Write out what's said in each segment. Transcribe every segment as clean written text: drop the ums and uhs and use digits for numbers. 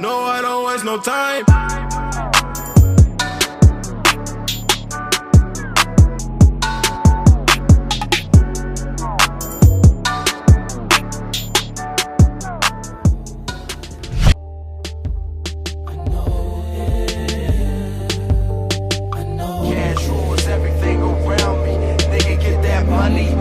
No, I don't waste no time. Cash rules everything around me. Nigga, get that money.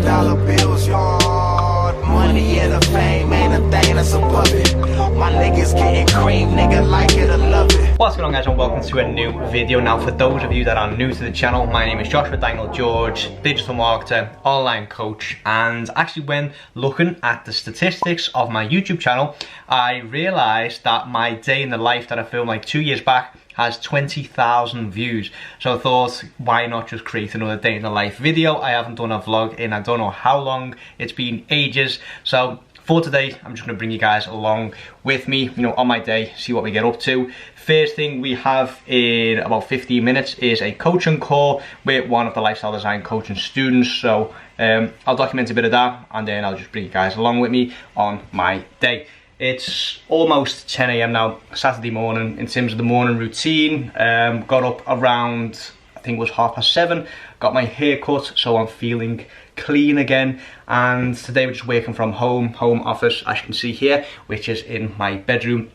Dollar bills, yard. Money and the fame ain't a thing that's above it. My niggas getting cream, nigga, like it or love it. What's going on, guys, and welcome to a new video. Now, for those of you that are new to the channel, my name is Joshua Daniel George, digital marketer, online coach, and actually when looking at the statistics of my YouTube channel, I realized that my day in the life that I filmed like 2 years back has 20,000 views. So I thought, why not just create another day in the life video? I haven't done a vlog in I don't know how long. It's been ages. So for today, I'm just gonna bring you guys along with me, you know, on my day, see what we get up to. First thing we have in about 15 minutes is a coaching call with one of the lifestyle design coaching students. So I'll document a bit of that and then I'll just bring you guys along with me on my day. It's almost 10 AM now, Saturday morning. In terms of the morning routine, got up around, I think it was 7:30, got my hair cut, so I'm feeling clean again. And today we're just working from home office, as you can see here, which is in my bedroom.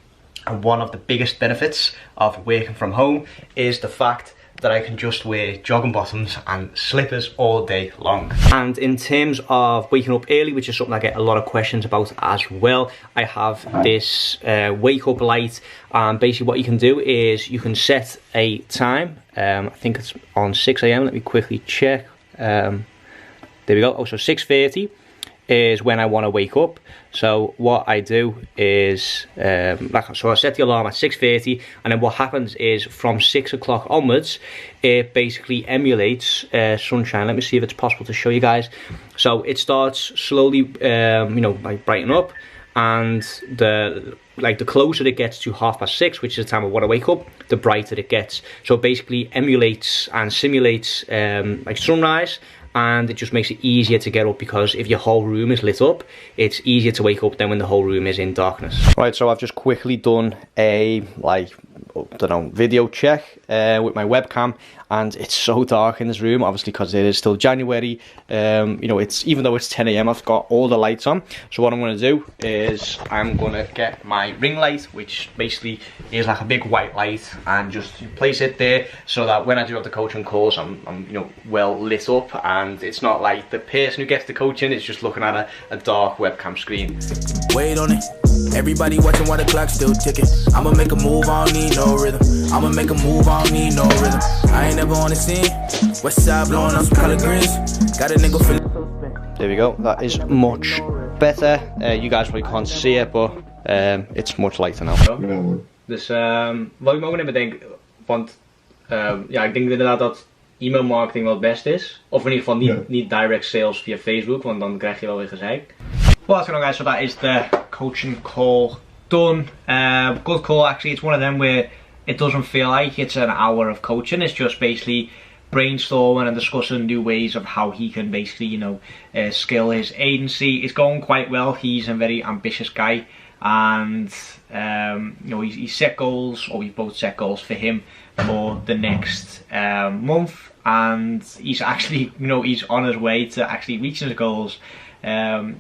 And one of the biggest benefits of working from home is the fact that I can just wear jogging bottoms and slippers all day long. And in terms of waking up early, which is something I get a lot of questions about as well, I have this wake up light, and basically what you can do is you can set a time. I think it's on 6 AM, let me quickly check. There we go. Oh, so 6:30 is when I want to wake up. So what I do is, so I set the alarm at 6:30, and then what happens is from 6 o'clock onwards, it basically emulates sunshine. Let me see if it's possible to show you guys. So it starts slowly, you know, like brighten up, and the closer it gets to 6:30, which is the time I want to wake up, the brighter it gets. So it basically emulates and simulates like sunrise, and it just makes it easier to get up, because if your whole room is lit up, it's easier to wake up than when the whole room is in darkness. Right, so I've just quickly done a, I don't know, video check with my webcam, and it's so dark in this room, obviously because it is still January. You know, it's, even though it's 10 AM, I've got all the lights on. So what I'm going to do is I'm going to get my ring light, which basically is like a big white light, and just place it there so that when I do have the coaching calls, I'm you know, well lit up, and it's not like the person who gets the coaching is just looking at a dark webcam screen. Wait on it. Everybody watching while the clock's still ticking. I'ma make a move, I don't need no rhythm. I'ma make a move, I don't need no rhythm. I ain't never on the scene. West side blowing up some collard greens. Got a nigga feeling. There we go, that is much better. You guys probably can't see it, but it's much lighter now. Dus wat ik me ook even denk, want ja, ik denk inderdaad dat e-mail marketing wel het beste is. Of in ieder geval niet direct sales via Facebook, want dan krijg je wel weer gezeik. Well, that's going on, guys, so that is the coaching call done. Good call, actually. It's one of them where it doesn't feel like it's an hour of coaching. It's just basically brainstorming and discussing new ways of how he can basically, you know, scale his agency. It's going quite well. He's a very ambitious guy, and you know, he's set goals, or we've both set goals for him for the next month, and he's actually, you know, he's on his way to actually reaching his goals,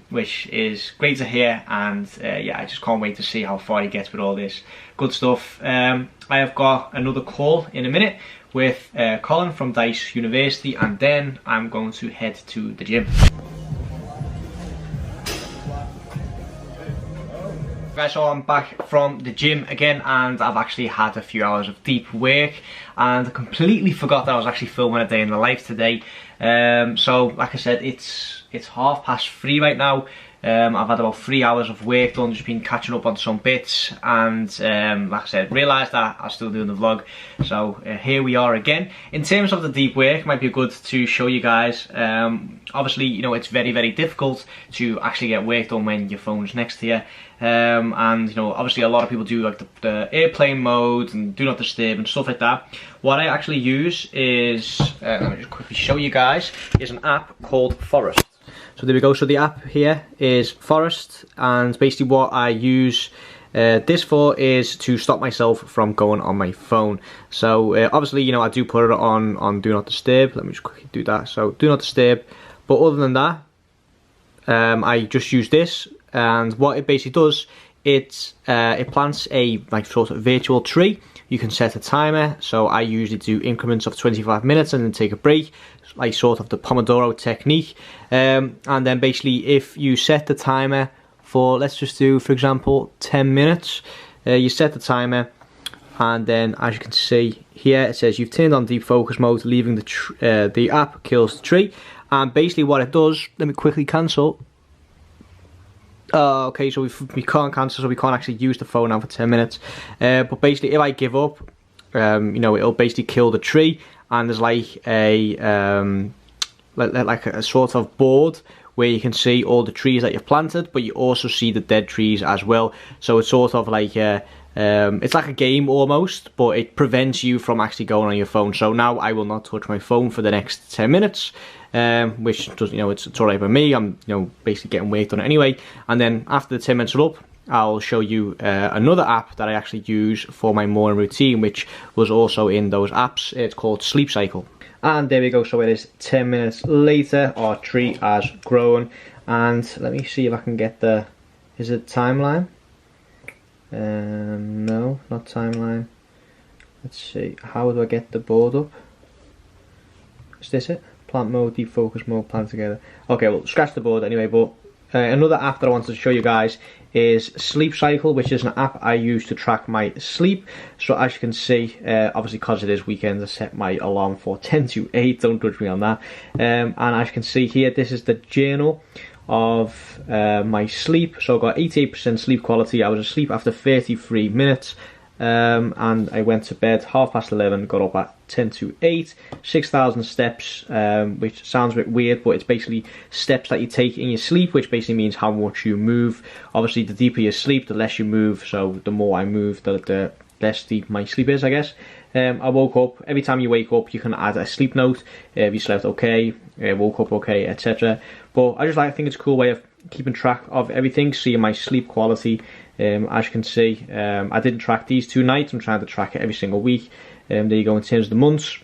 which is great to hear. And yeah, I just can't wait to see how far he gets with all this good stuff. I have got another call in a minute with Colin from Dice University, and then I'm going to head to the gym. Guys, so I'm back from the gym again, and I've actually had a few hours of deep work, and I completely forgot that I was actually filming a day in the life today. So like I said, it's 3:30 right now. I've had about 3 hours of work done, just been catching up on some bits, and like I said, realised that I was still doing the vlog, so here we are again. In terms of the deep work, it might be good to show you guys. Obviously, you know, it's very, very difficult to actually get work done when your phone's next to you. And you know, obviously a lot of people do like the airplane mode and do not disturb and stuff like that. What I actually use is, let me just quickly show you guys, is an app called Forest. So there we go, so the app here is Forest, and basically what I use this for is to stop myself from going on my phone. So obviously, you know, I do put it on Do Not Disturb. Let me just quickly do that. So Do Not Disturb. But other than that, I just use this, and what it basically does, it plants a like sort of virtual tree. You can set a timer, so I usually do increments of 25 minutes and then take a break, like sort of the Pomodoro technique. And then basically, if you set the timer for, let's just do, for example, 10 minutes, you set the timer, and then as you can see here, it says you've turned on deep focus mode, leaving the app kills the tree. And basically what it does, let me quickly cancel. Okay, so we can't cancel, so we can't actually use the phone now for 10 minutes. But basically, if I give up, you know, it'll basically kill the tree. And there's like a like a sort of board where you can see all the trees that you've planted, but you also see the dead trees as well. So it's sort of like it's like a game almost, but it prevents you from actually going on your phone. So now I will not touch my phone for the next 10 minutes. Which does, you know, it's alright by me. I'm, you know, basically getting work done anyway. And then after the 10 minutes are up, I'll show you another app that I actually use for my morning routine, which was also in those apps. It's called Sleep Cycle. And there we go. So it is 10 minutes later. Our tree has grown. And let me see if I can get the, is it timeline? No, not timeline. Let's see. How do I get the board up? Is this it? Plant mode, deep focus mode, plant together. Okay, well, scratch the board anyway, but another app that I wanted to show you guys is Sleep Cycle, which is an app I use to track my sleep. So as you can see, obviously because it is weekend, I set my alarm for 10 to 8, don't judge me on that. And as you can see here, this is the journal of my sleep. So I got 88% sleep quality. I was asleep after 33 minutes. And I went to bed 11:30, got up at 10 to 8, 6,000 steps, which sounds a bit weird, but it's basically steps that you take in your sleep, which basically means how much you move. Obviously, the deeper you sleep, the less you move, so the more I move, the less deep my sleep is, I guess. I woke up, every time you wake up, you can add a sleep note, if you slept okay, woke up okay, etc. But I think it's a cool way of keeping track of everything, seeing my sleep quality. As you can see, I didn't track these 2 nights. I'm trying to track it every single week. There you go. In terms of the months,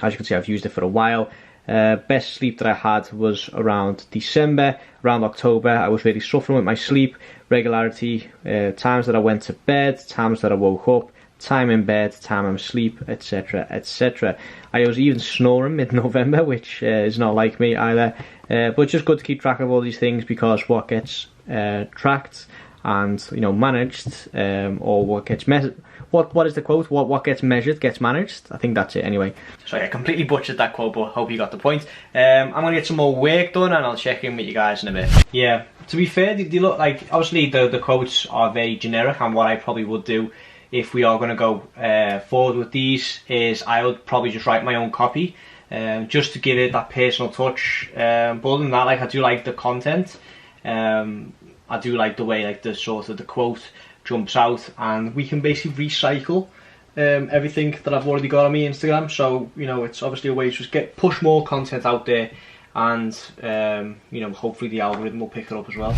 as you can see, I've used it for a while. Best sleep that I had was around December. Around October, I was really suffering with my sleep regularity, times that I went to bed, times that I woke up, time in bed, time I'm asleep, etc, etc. I was even snoring mid-November, which is not like me either. But it's just good to keep track of all these things, because what gets tracked and, you know, managed, or what gets measured. What is the quote? What gets measured gets managed. I think that's it anyway. Sorry, I completely butchered that quote, but hope you got the point. I'm gonna get some more work done, and I'll check in with you guys in a bit. Yeah, to be fair, they look like, obviously the quotes are very generic, and what I probably would do if we are gonna go forward with these is I would probably just write my own copy, just to give it that personal touch. But other than that, like, I do like the content. I do like the way, like, the sort of the quote jumps out, and we can basically recycle everything that I've already got on my Instagram. So, you know, it's obviously a way to just push more content out there, and you know, hopefully the algorithm will pick it up as well.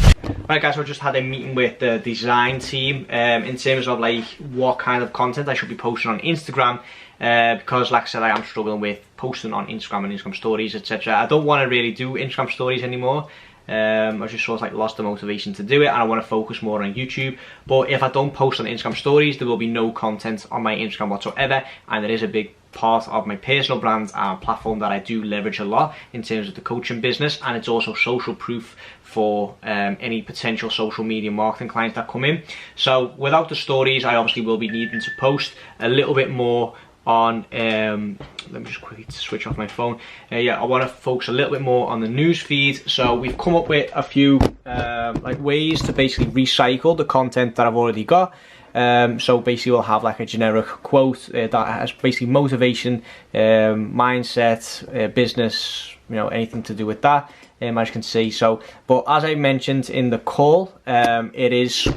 Right guys, so I just had a meeting with the design team in terms of like what kind of content I should be posting on Instagram, because like I said, I am struggling with posting on Instagram and Instagram stories, etc. I don't want to really do Instagram stories anymore. I just sort of like lost the motivation to do it, and I want to focus more on YouTube. But if I don't post on Instagram stories, there will be no content on my Instagram whatsoever, and it is a big part of my personal brand and platform that I do leverage a lot in terms of the coaching business, and it's also social proof for any potential social media marketing clients that come in. So without the stories, I obviously will be needing to post a little bit more on let me just quickly switch off my phone. Yeah, I want to focus a little bit more on the news feed. So we've come up with a few like ways to basically recycle the content that I've already got. So basically we'll have like a generic quote that has basically motivation, mindset, business, you know, anything to do with that. as you can see. So, but as I mentioned in the call, it is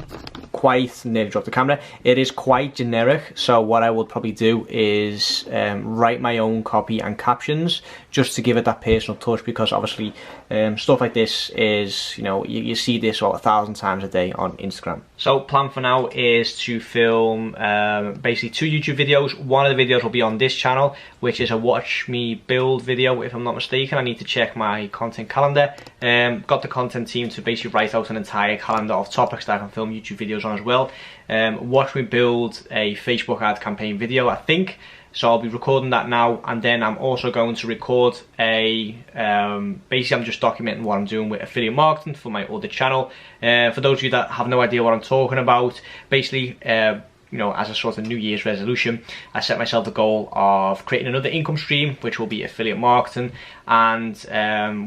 quite, nearly dropped the camera, it is quite generic. So what I would probably do is write my own copy and captions just to give it that personal touch, because obviously stuff like this is, you know, you see this about 1,000 times a day on Instagram. So plan for now is to film basically 2 YouTube videos. One of the videos will be on this channel, which is a watch me build video, if I'm not mistaken. I need to check my content calendar. Got the content team to basically write out an entire calendar of topics that I can film YouTube videos on as well. Watch me build a Facebook ad campaign video, I think. So I'll be recording that now, and then I'm also going to record a, basically I'm just documenting what I'm doing with affiliate marketing for my other channel. For those of you that have no idea what I'm talking about, basically, you know, as a sort of New Year's resolution, I set myself the goal of creating another income stream, which will be affiliate marketing. And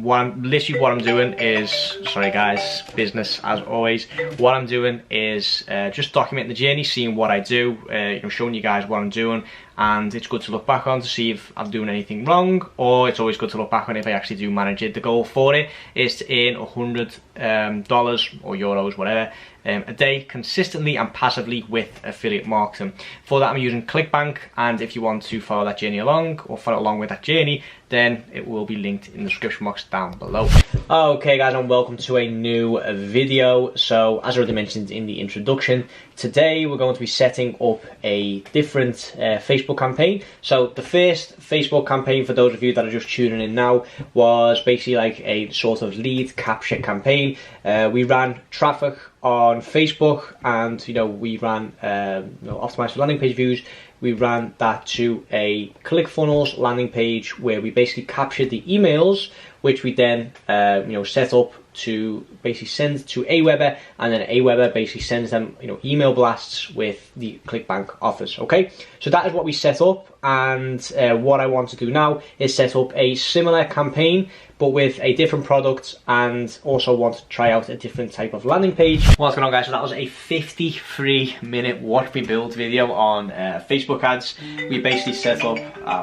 what I'm doing is, sorry guys, business as always. What I'm doing is just documenting the journey, seeing what I do, you know, showing you guys what I'm doing. And it's good to look back on to see if I'm doing anything wrong, or it's always good to look back on if I actually do manage it. The goal for it is to earn $100 or euros, whatever, a day consistently and passively with affiliate marketing. For that I'm using ClickBank, and if you want to follow that journey along, or follow along with that journey, then it will be linked in the description box down below. Okay guys, and welcome to a new video. So as I already mentioned in the introduction, today we're going to be setting up a different Facebook campaign. So the first Facebook campaign, for those of you that are just tuning in now, was basically like a sort of lead capture campaign. We ran traffic on Facebook, and you know, we ran optimized for landing page views. We ran that to a ClickFunnels landing page where we basically captured the emails, which we then you know, set up to basically send to Aweber, and then Aweber basically sends them, you know, email blasts with the ClickBank offers. Okay, so that is what we set up, and what I want to do now is set up a similar campaign but with a different product, and also want to try out a different type of landing page. What's going on guys? So that was a 53-minute watch me build video on Facebook ads. We basically set up,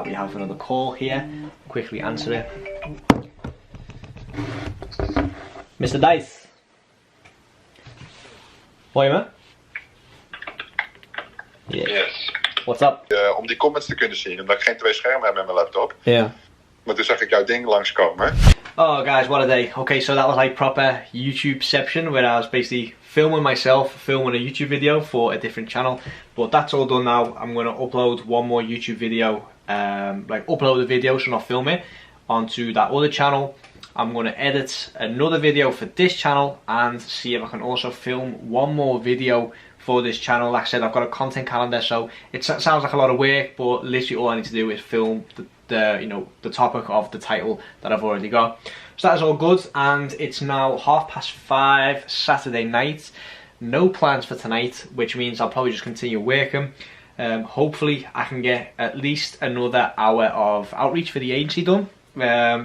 we have another call here, quickly answer it. Mr. Dice. Hoi man. Yeah. Yes. What's up? Om die comments te kunnen zien, omdat ik geen 2 schermen heb met mijn laptop. Yeah. Maar toen zag ik jouw ding langskomen. Oh guys, what a day. Okay, so that was like proper YouTubeception, where I was basically filming myself, filming a YouTube video for a different channel. But that's all done now. I'm going to upload one more YouTube video, like upload the video, so not film it, onto that other channel. I'm going to edit another video for this channel and see if I can also film one more video for this channel. Like I said, I've got a content calendar, so it sounds like a lot of work, but literally all I need to do is film the you know, the topic of the title that I've already got. So that is all good, and it's now 5:30 Saturday night. No plans for tonight, which means I'll probably just continue working. Hopefully I can get at least another hour of outreach for the agency done.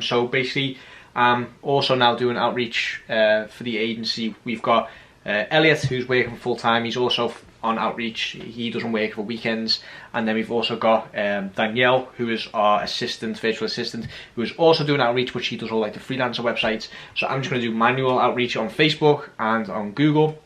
So basically I'm also now doing outreach for the agency. We've got Elliot, who's working full time. He's also on outreach. He doesn't work for weekends. And then we've also got Danielle, who is our assistant, virtual assistant, who is also doing outreach, but she does all like the freelancer websites. So I'm just going to do manual outreach on Facebook and on Google.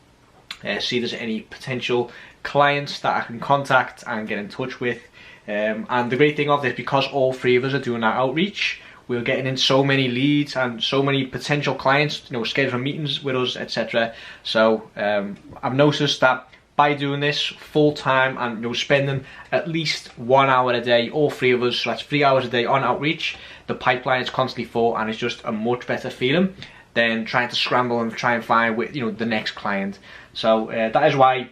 See if there's any potential clients that I can contact and get in touch with. And the great thing of this, because all 3 of us are doing our outreach, we're getting in so many leads and so many potential clients, you know, scheduling meetings with us, etc. So I've noticed that by doing this full time and, you know, spending at least 1 hour a day, all 3 of us, so that's 3 hours a day on outreach, the pipeline is constantly full, and it's just a much better feeling than trying to scramble and try and find, with, you know, the next client. So that is why,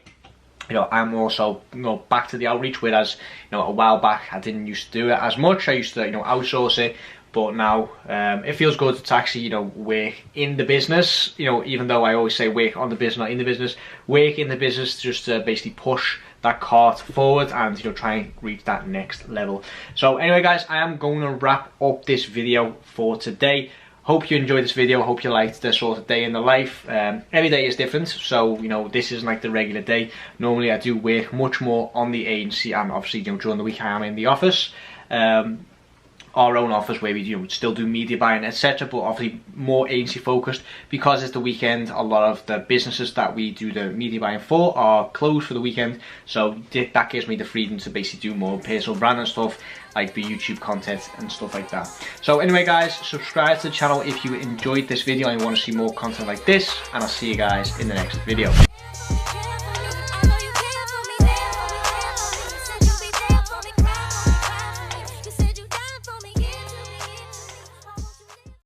you know, I'm also, you know, back to the outreach, whereas, you know, a while back I didn't used to do it as much. I used to, you know, outsource it. But now it feels good to actually, you know, work in the business, you know, even though I always say work on the business, not in the business, work in the business just to basically push that cart forward and, you know, try and reach that next level. So anyway guys, I am going to wrap up this video for today. Hope you enjoyed this video. Hope you liked the sort of day in the life. Every day is different, so, you know, this isn't like the regular day. Normally I do work much more on the agency, and obviously, you know, during the week I am in the office. our own office where we still do media buying, etc., but obviously more agency focused. Because it's the weekend, a lot of the businesses that we do the media buying for are closed for the weekend, so that gives me the freedom to basically do more personal branding stuff, like the YouTube content and stuff like that. So anyway guys, subscribe to the channel if you enjoyed this video and you want to see more content like this, and I'll see you guys in the next video.